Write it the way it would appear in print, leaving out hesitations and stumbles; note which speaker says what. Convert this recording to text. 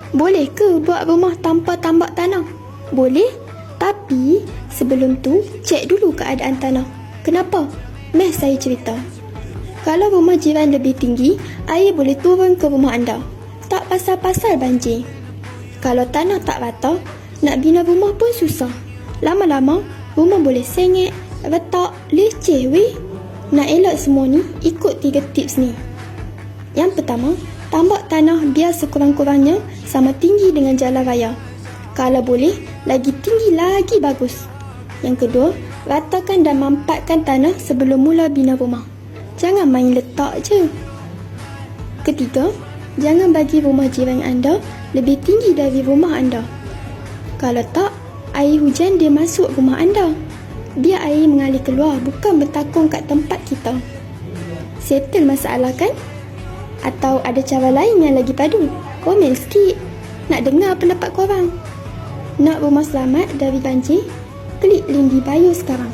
Speaker 1: Boleh ke buat rumah tanpa tambak tanah? Boleh, tapi sebelum tu cek dulu keadaan tanah. Kenapa? Meh saya cerita. Kalau rumah jiran lebih tinggi, air boleh turun ke rumah anda. Tak pasal-pasal banjir. Kalau tanah tak rata, nak bina rumah pun susah. Lama-lama, rumah boleh sengit, retak, leceh weh. Nak elak semua ni, ikut 3 tips ni. Yang pertama, tambak tanah biar sekurang-kurangnya sama tinggi dengan jalan raya. Kalau boleh, lagi tinggi lagi bagus. Yang kedua, ratakan dan mampatkan tanah sebelum mula bina rumah. Jangan main letak je. Ketiga, jangan bagi rumah jiran anda lebih tinggi dari rumah anda. Kalau tak, air hujan dia masuk rumah anda. Biar air mengalir keluar, bukan bertakung kat tempat kita. Settle masalah kan? Atau ada cara lain yang lagi padu? Komen sikit. Nak dengar pendapat korang. Nak rumah selamat dari banjir? Klik link di bio sekarang.